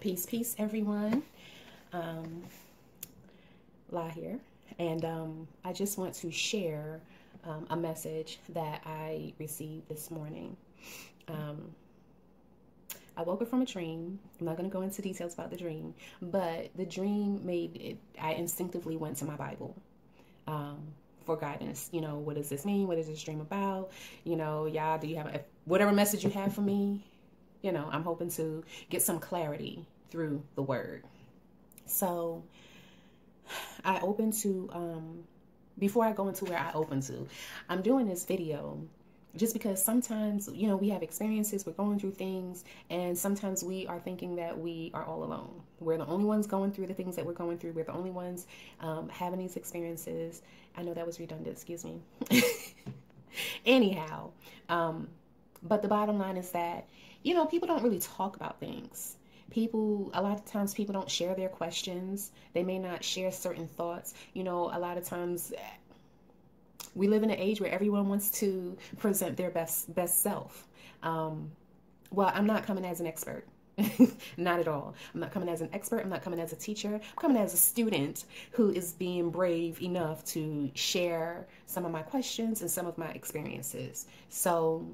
Peace, peace, everyone. La here, and I just want to share a message that I received this morning. I woke up from a dream. I'm not going to go into details about the dream, but the dream made it. I instinctively went to my Bible for guidance. You know, what does this mean? What is this dream about? You know, y'all, do you have whatever message you have for me? You know, I'm hoping to get some clarity through the word. So I open to, before I go into where I open to, I'm doing this video just because sometimes, you know, we have experiences, we're going through things, and sometimes we are thinking that we are all alone. We're the only ones going through the things that we're going through. We're the only ones having these experiences. I know that was redundant, excuse me. Anyhow, but the bottom line is that, you know, people don't really talk about things. People, a lot of times people don't share their questions. They may not share certain thoughts. You know, a lot of times we live in an age where everyone wants to present their best self. Well, I'm not coming as an expert. Not at all. I'm not coming as an expert. I'm not coming as a teacher. I'm coming as a student who is being brave enough to share some of my questions and some of my experiences. So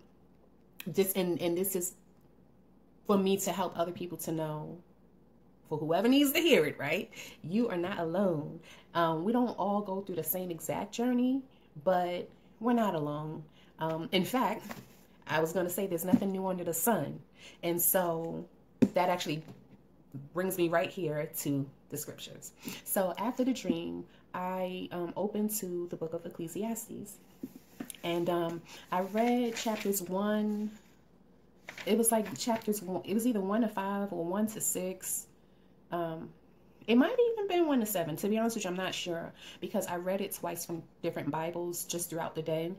this, and this is for me to help other people to know, for whoever needs to hear it, right? You are not alone. We don't all go through the same exact journey, but we're not alone. In fact, I was going to say there's nothing new under the sun. And so that actually brings me right here to the scriptures. So after the dream, I opened to the book of Ecclesiastes. And I read chapters 1. It was like chapters 1. It was either 1 to 5 or 1 to 6. It might have even been 1 to 7. To be honest with you, I'm not sure, because I read it twice from different Bibles just throughout the day.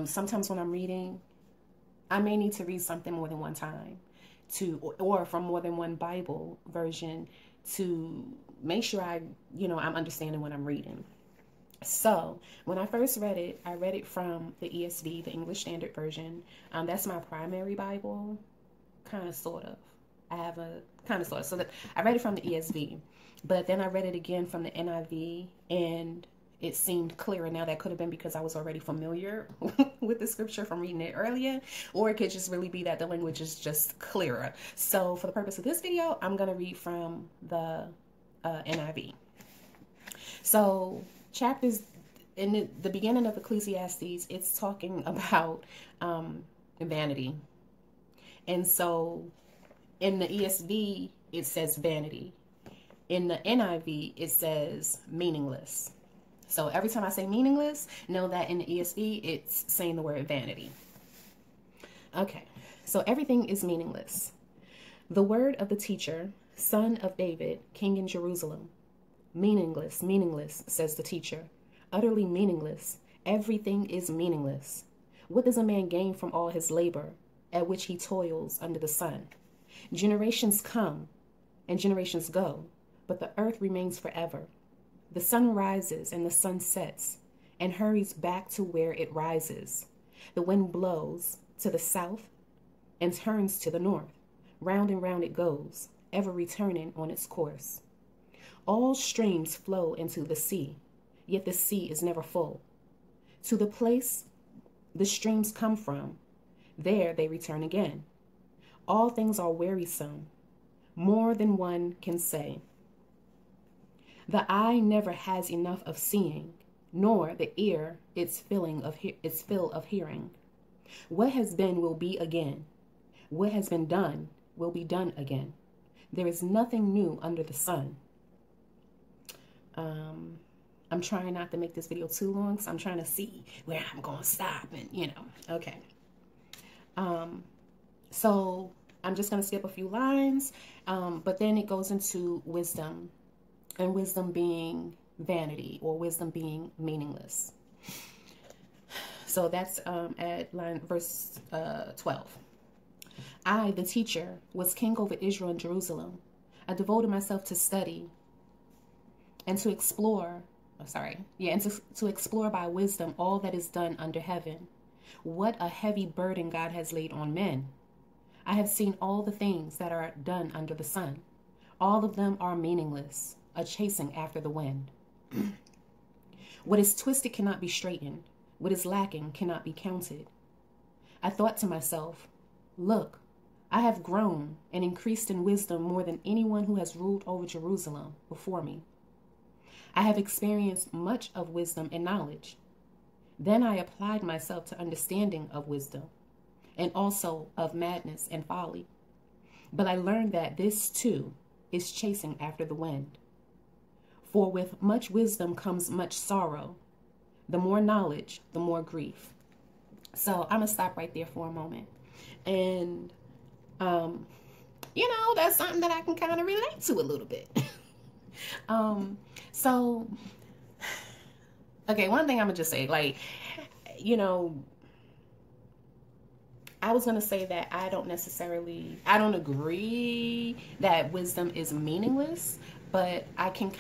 Sometimes when I'm reading, I may need to read something more than one time, or from more than one Bible version, to make sure I'm understanding what I'm reading. So when I first read it, I read it from the ESV, the English Standard Version. That's my primary Bible, kind of, sort of. I have a kind of, sort of. So that I read it from the ESV, but then I read it again from the NIV, and it seemed clearer. Now that could have been because I was already familiar with the scripture from reading it earlier, or it could just really be that the language is just clearer. So for the purpose of this video, I'm going to read from the NIV. So chapters in the beginning of Ecclesiastes, it's talking about vanity. And so in the ESV, it says vanity. In the NIV, it says meaningless. So every time I say meaningless, know that in the ESV, it's saying the word vanity. Okay, so everything is meaningless. The word of the teacher, son of David, king in Jerusalem. Meaningless, meaningless, says the teacher. Utterly meaningless. Everything is meaningless. What does a man gain from all his labor, at which he toils under the sun? Generations come and generations go, but the earth remains forever. The sun rises and the sun sets and hurries back to where it rises. The wind blows to the south and turns to the north. Round and round it goes, ever returning on its course. All streams flow into the sea, yet the sea is never full. To the place the streams come from, there they return again. All things are wearisome, more than one can say. The eye never has enough of seeing, nor the ear its fill of hearing. What has been will be again. What has been done will be done again. There is nothing new under the sun. I'm trying not to make this video too long, so I'm trying to see where I'm going to stop, and okay. So I'm just going to skip a few lines, but then it goes into wisdom, and wisdom being vanity, or wisdom being meaningless. So that's at verse 12. I, the teacher, was king over Israel and Jerusalem. I devoted myself to study and to explore, to explore by wisdom all that is done under heaven. What a heavy burden God has laid on men. I have seen all the things that are done under the sun. All of them are meaningless, a chasing after the wind. What is twisted cannot be straightened. What is lacking cannot be counted. I thought to myself, look, I have grown and increased in wisdom more than anyone who has ruled over Jerusalem before me. I have experienced much of wisdom and knowledge. Then I applied myself to understanding of wisdom and also of madness and folly. But I learned that this too is chasing after the wind. For with much wisdom comes much sorrow. The more knowledge, the more grief. So I'm going to stop right there for a moment. And, that's something that I can kind of relate to a little bit. Okay, one thing I'm going to just say, I was going to say that I don't agree that wisdom is meaningless, but I can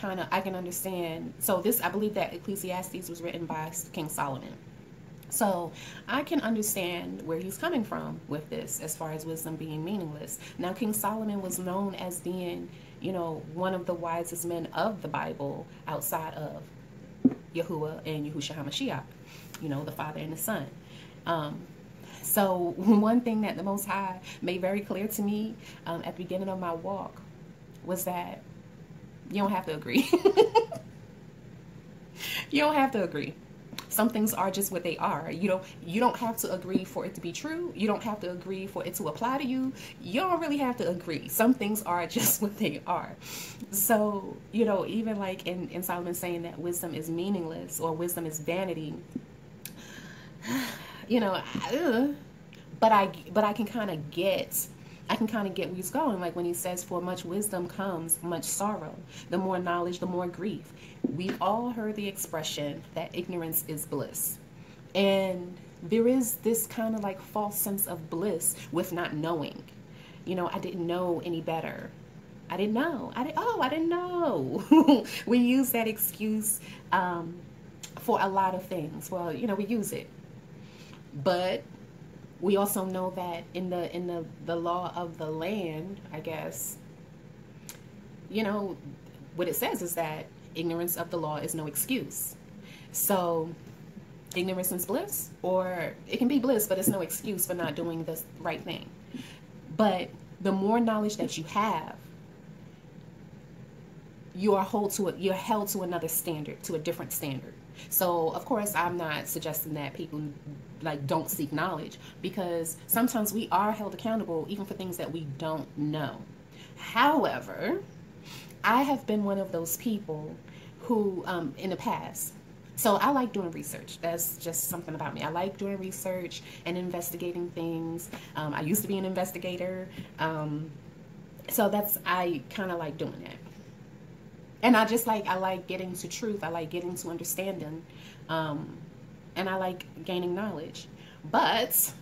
understand. So I believe that Ecclesiastes was written by King Solomon. So I can understand where he's coming from with this as far as wisdom being meaningless. Now, King Solomon was known as being, one of the wisest men of the Bible outside of Yahuwah and Yahushua HaMashiach, the Father and the Son. So one thing that the Most High made very clear to me at the beginning of my walk was that you don't have to agree. You don't have to agree. Some things are just what they are. You don't have to agree for it to be true. You don't have to agree for it to apply to you. You don't really have to agree. Some things are just what they are. So, even like in Solomon saying that wisdom is meaningless or wisdom is vanity, but I can kind of get where he's going. Like when he says, for much wisdom comes much sorrow. The more knowledge, the more grief. We've all heard the expression that ignorance is bliss. And there is this kind of like false sense of bliss with not knowing. I didn't know any better. I didn't know. I didn't know. We use that excuse for a lot of things. Well, we use it. But we also know that in the law of the land, I guess, what it says is that ignorance of the law is no excuse. So ignorance is bliss, or it can be bliss, but it's no excuse for not doing the right thing. But the more knowledge that you have, you're held to another standard, to a different standard. So, of course, I'm not suggesting that people don't seek knowledge, because sometimes we are held accountable even for things that we don't know. However, I have been one of those people who, in the past, so I like doing research. That's just something about me. I like doing research and investigating things. I used to be an investigator. So I kind of like doing that. And I like getting to truth. I like getting to understanding. And I like gaining knowledge. But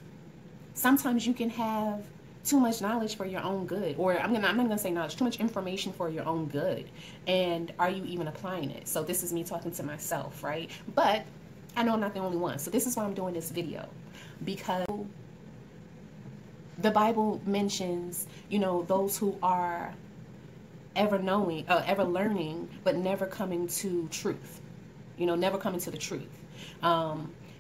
sometimes you can have too much knowledge for your own good. Or I'm not going to say knowledge, too much information for your own good. And are you even applying it? So this is me talking to myself, right? But I know I'm not the only one. So this is why I'm doing this video. Because the Bible mentions, those who are ever learning, but never coming to truth. Never coming to the truth.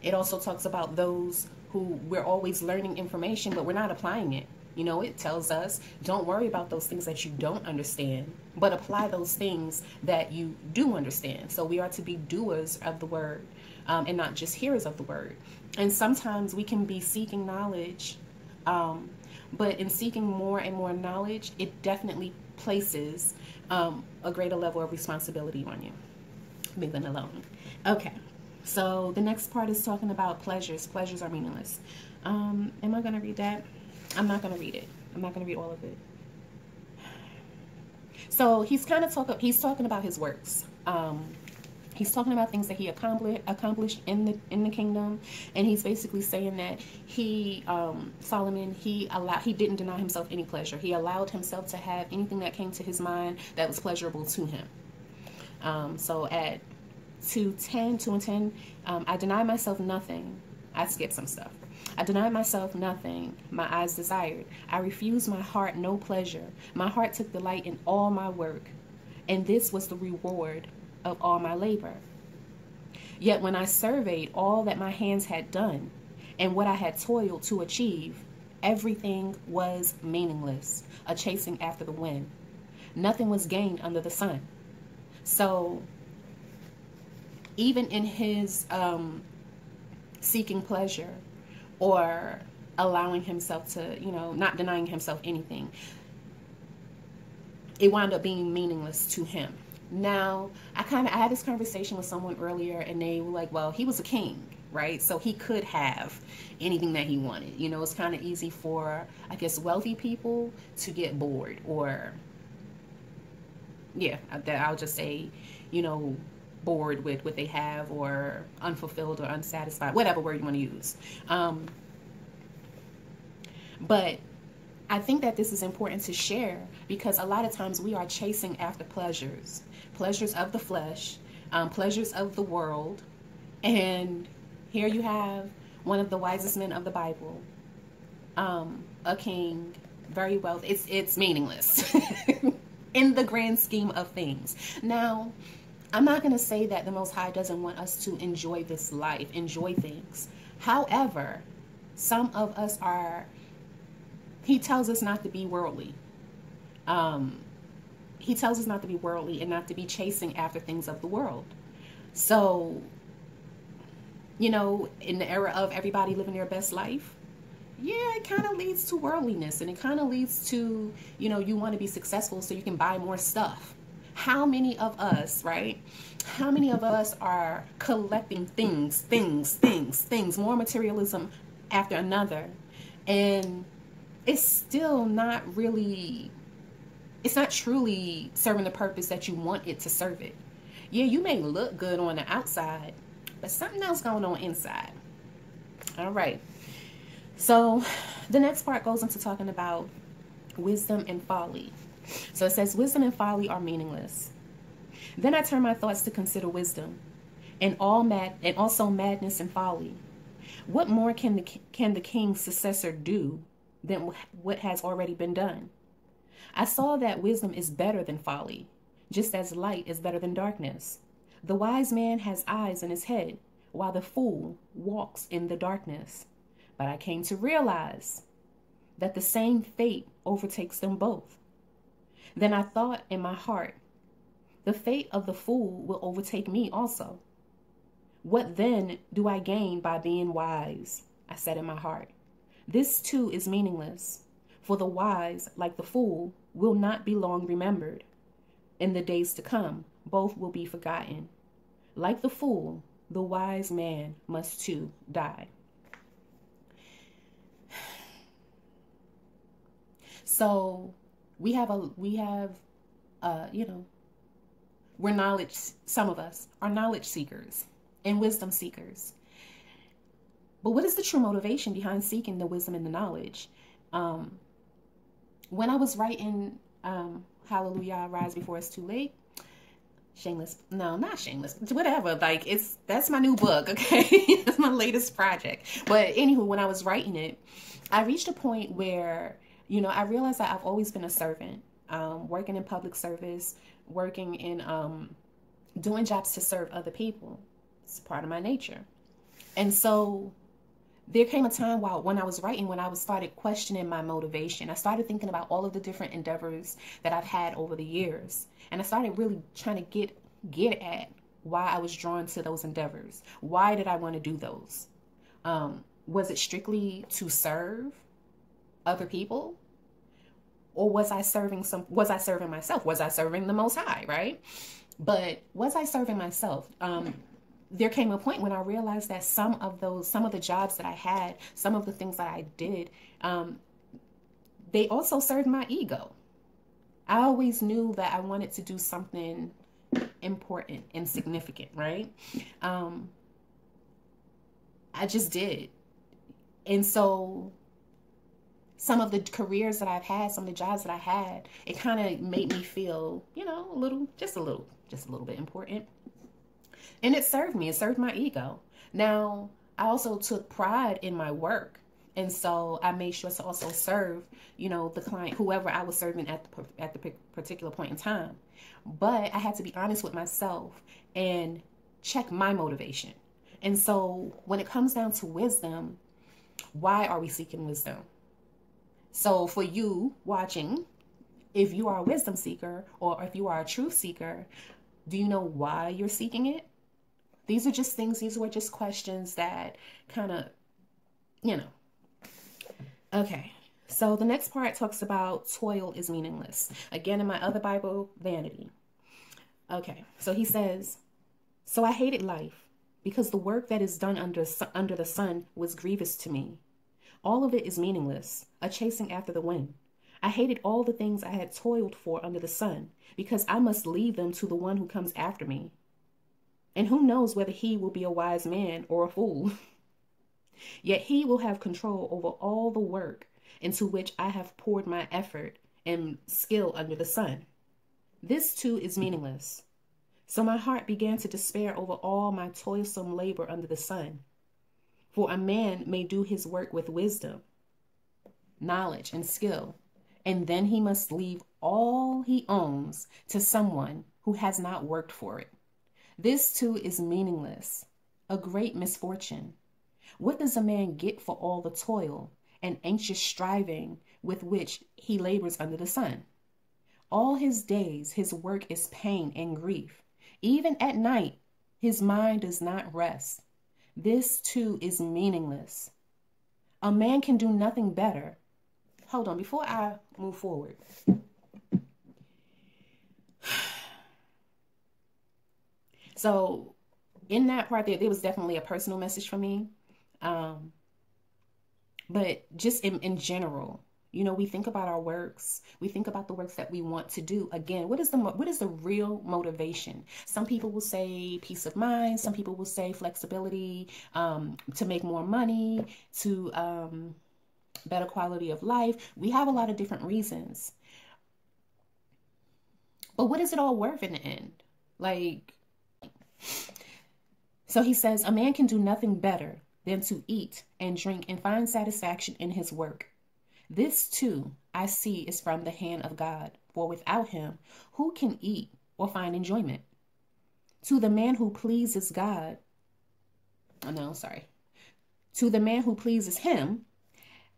It also talks about those who we're always learning information, but we're not applying it. It tells us, don't worry about those things that you don't understand, but apply those things that you do understand. So we are to be doers of the word, and not just hearers of the word. And sometimes we can be seeking knowledge, but in seeking more and more knowledge, it definitely places a greater level of responsibility on you. Leave them alone. Okay, so the next part is talking about pleasures. Pleasures are meaningless. Am I going to read that? I'm not going to read it. I'm not going to read all of it. So he's talking about his works. He's talking about things that he accomplished in the kingdom, and he's basically saying that Solomon, he didn't deny himself any pleasure. He allowed himself to have anything that came to his mind that was pleasurable to him. So at 2:10, I deny myself nothing. I skipped some stuff. I denied myself nothing my eyes desired. I refused my heart no pleasure. My heart took delight in all my work, and this was the reward of all my labor. Yet when I surveyed all that my hands had done and what I had toiled to achieve, everything was meaningless, a chasing after the wind. Nothing was gained under the sun. So even in his seeking pleasure or allowing himself to, not denying himself anything, it wound up being meaningless to him. Now, I had this conversation with someone earlier, and they were like, well, he was a king, right? So he could have anything that he wanted. It's kind of easy for, I guess, wealthy people to get bored, or, yeah, I'll just say, bored with what they have, or unfulfilled or unsatisfied, whatever word you want to use. But I think that this is important to share, because a lot of times we are chasing after pleasures of the flesh, pleasures of the world. And here you have one of the wisest men of the Bible, a king, very wealthy. It's meaningless in the grand scheme of things. Now, I'm not going to say that the Most High doesn't want us to enjoy this life, enjoy things. However, some of us he tells us not to be worldly. He tells us not to be worldly and not to be chasing after things of the world. So, in the era of everybody living their best life, yeah, it kind of leads to worldliness, and it kind of leads to, you want to be successful so you can buy more stuff. How many of us, right? How many of us are collecting things, more materialism after another, and it's still not really, it's not truly serving the purpose that you want it to serve it. Yeah, you may look good on the outside, but something else going on inside. All right. So the next part goes into talking about wisdom and folly. So it says, wisdom and folly are meaningless. Then I turn my thoughts to consider wisdom and also madness and folly. What more can the king's successor do than what has already been done? I saw that wisdom is better than folly, just as light is better than darkness. The wise man has eyes in his head, while the fool walks in the darkness. But I came to realize that the same fate overtakes them both. Then I thought in my heart, the fate of the fool will overtake me also. What then do I gain by being wise? I said in my heart. This too is meaningless, for the wise, like the fool, will not be long remembered. In the days to come, both will be forgotten. Like the fool, the wise man must too die. So we're knowledge, some of us are knowledge seekers and wisdom seekers. But what is the true motivation behind seeking the wisdom and the knowledge? When I was writing Hallelujah, Rise Before It's Too Late, not shameless, whatever, that's my new book, okay? That's my latest project. But anywho, when I was writing it, I reached a point where, I realized that I've always been a servant, working in public service, working in doing jobs to serve other people. It's part of my nature. And so there came a time when I was writing, when I started questioning my motivation. I started thinking about all of the different endeavors that I've had over the years. And I started really trying to get at why I was drawn to those endeavors. Why did I want to do those? Was it strictly to serve other people? Or was I serving myself? Was I serving the Most High, right? But was I serving myself? There came a point when I realized that some of the jobs that I had, some of the things that I did, they also served my ego. I always knew that I wanted to do something important and significant, right? I just did. And so some of the careers that I've had, some of the jobs that I had, it kind of made me feel, just a little bit important. And it served me. It served my ego. Now, I also took pride in my work. And so I made sure to also serve, the client, whoever I was serving at the particular point in time. But I had to be honest with myself and check my motivation. And so when it comes down to wisdom, why are we seeking wisdom? So for you watching, if you are a wisdom seeker or if you are a truth seeker, do you know why you're seeking it? These were just questions that kind of, you know. Okay. So the next part talks about toil is meaningless. Again, in my other Bible, Vanity. Okay. So he says, so I hated life because the work that is done under the sun was grievous to me. All of it is meaningless, a chasing after the wind. I hated all the things I had toiled for under the sun because I must leave them to the one who comes after me. And who knows whether he will be a wise man or a fool. Yet he will have control over all the work into which I have poured my effort and skill under the sun. This too is meaningless. So my heart began to despair over all my toilsome labor under the sun. For a man may do his work with wisdom, knowledge, and skill, and then he must leave all he owns to someone who has not worked for it. This too is meaningless, a great misfortune. What does a man get for all the toil and anxious striving with which he labors under the sun? All his days, his work is pain and grief. Even at night, his mind does not rest. This too is meaningless. A man can do nothing better. Hold on, before I move forward. So in that part there was definitely a personal message for me. But just in general, we think about our works. We think about the works that we want to do. Again, what is the real motivation? Some people will say peace of mind. Some people will say flexibility, to make more money, to better quality of life. We have a lot of different reasons. But what is it all worth in the end? So he says, a man can do nothing better than to eat and drink and find satisfaction in his work. This too, I see, is from the hand of God, for without him, who can eat or find enjoyment? To the man who pleases God, to the man who pleases him,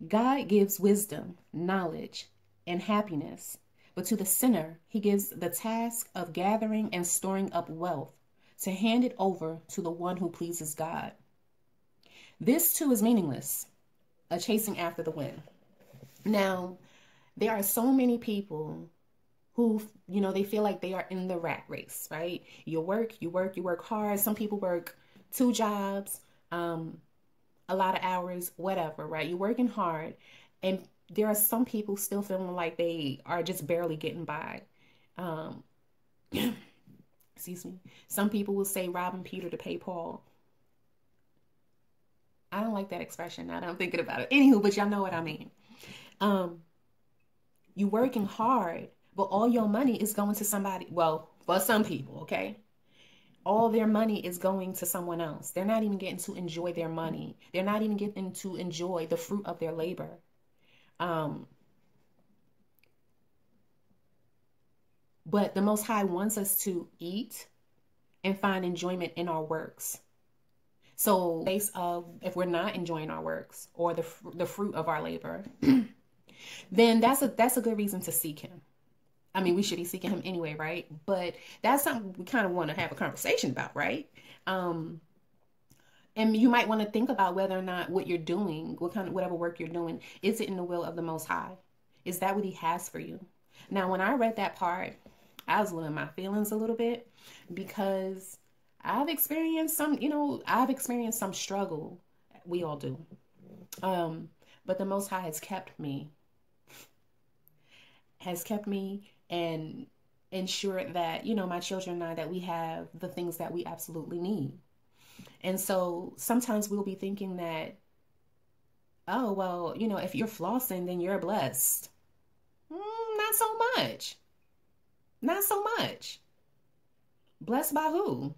God gives wisdom, knowledge, and happiness. But to the sinner, he gives the task of gathering and storing up wealth to hand it over to the one who pleases God. This too is meaningless, a chasing after the wind. Now, there are so many people who, they feel like they are in the rat race, right? You work hard. Some people work 2 jobs, a lot of hours, whatever, right? You're working hard. And there are some people still feeling like they are just barely getting by. Excuse me. Some people will say robbing Peter to pay Paul. I don't like that expression now that I'm thinking about it. Anywho, but y'all know what I mean. You working hard, but all your money is going to somebody. Well, for some people, okay? All their money is going to someone else. They're not even getting to enjoy their money. They're not even getting to enjoy the fruit of their labor. But the Most High wants us to eat and find enjoyment in our works. So, if we're not enjoying our works or the fruit of our labor, then that's a good reason to seek him. I mean, we should be seeking him anyway, right? But that's something we kind of want to have a conversation about, right? And you might want to think about whether or not what you're doing, whatever work you're doing, is it in the will of the Most High? Is that what he has for you? Now, when I read that part, I was in my feelings a little bit because I've experienced some struggle. We all do. But the Most High has kept me and ensured that, my children and I, that we have the things that we absolutely need. And so sometimes we'll be thinking that, oh, well, if you're flossing, then you're blessed. Not so much. Not so much. Blessed by who?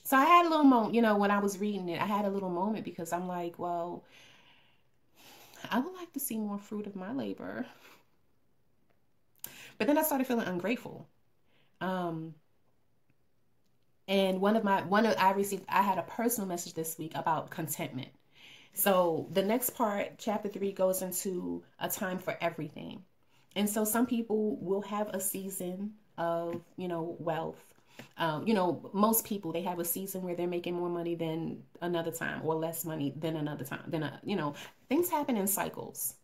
So I had a little moment, you know, when I was reading it, I had a little moment because I'm like, well, I would like to see more fruit of my labor. But then I started feeling ungrateful. Um, and I had a personal message this week about contentment. So the next part, chapter 3, goes into a time for everything. And so some people will have a season of, you know, wealth. You know, most people, they have a season where they're making more money than another time, or less money than another time. You know, things happen in cycles.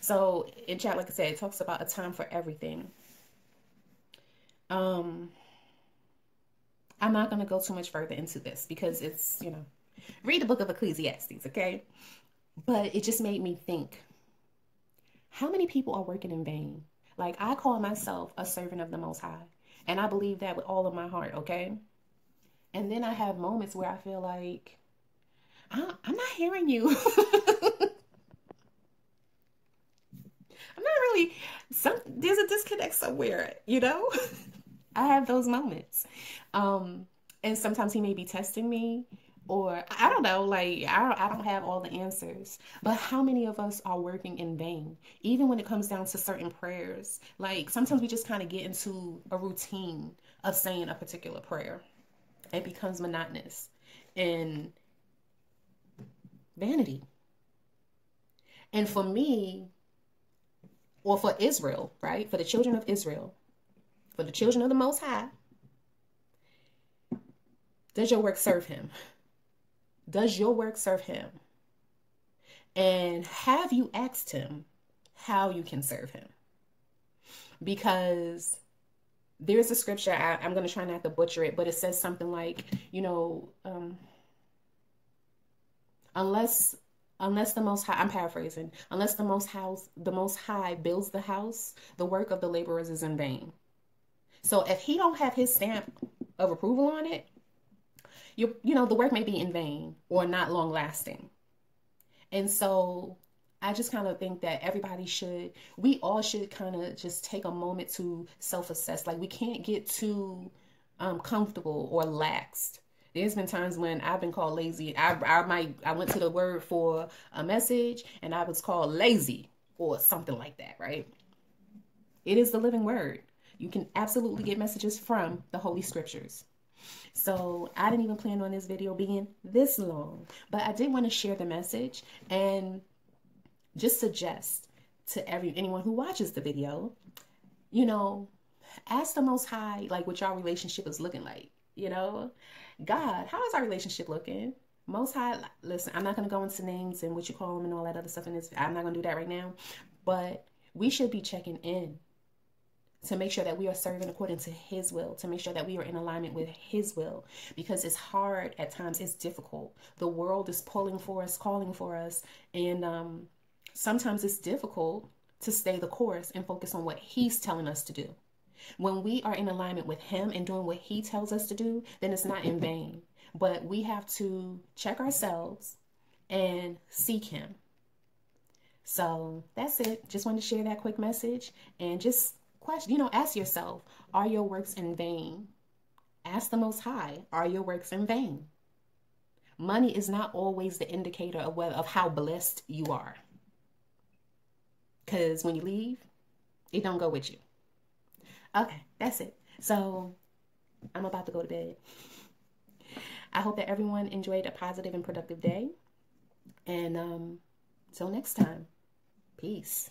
So in chat, like I said, it talks about a time for everything. Um, I'm not going to go too much further into this because it's, you know, read the book of Ecclesiastes, okay? But it just made me think, how many people are working in vain? Like, I call myself a servant of the Most High, and I believe that with all of my heart, okay? And then I have moments where I feel like, I'm not hearing you. I'm not really, there's a disconnect somewhere, you know? I have those moments. Um, and sometimes he may be testing me, or I don't know, like I don't have all the answers. But how many of us are working in vain? Even when it comes down to certain prayers, like sometimes we just kind of get into a routine of saying a particular prayer. It becomes monotonous and vanity. And for me, or for Israel, right? For the children of Israel, for the children of the Most High, does your work serve him? Does your work serve him? And have you asked him how you can serve him? Because there's a scripture, I'm going to try not to butcher it, but it says something like, you know, unless the Most High, I'm paraphrasing, unless the Most High builds the house, the work of the laborers is in vain. So if he don't have his stamp of approval on it, you know, the work may be in vain or not long lasting. And so I just kind of think that we all should kind of just take a moment to self-assess. Like, we can't get too comfortable or laxed. There's been times when I've been called lazy. I went to the word for a message and I was called lazy or something like that, right? It is the living word. You can absolutely get messages from the Holy Scriptures. So I didn't even plan on this video being this long, but I did want to share the message and just suggest to anyone who watches the video, you know, ask the Most High, like, what your relationship is looking like. You know, God, how is our relationship looking? Most High, listen, I'm not going to go into names and what you call them and all that other stuff in this. I'm not going to do that right now, but we should be checking in to make sure that we are serving according to his will, to make sure that we are in alignment with his will, because it's hard at times, it's difficult. The world is pulling for us, calling for us, and sometimes it's difficult to stay the course and focus on what he's telling us to do. When we are in alignment with him and doing what he tells us to do, then it's not in vain. But we have to check ourselves and seek him. So that's it. Just wanted to share that quick message and just question, you know, ask yourself, are your works in vain? Ask the Most High, are your works in vain? Money is not always the indicator of how blessed you are. Because when you leave, it don't go with you. Okay, that's it. So I'm about to go to bed. I hope that everyone enjoyed a positive and productive day. And till next time, peace.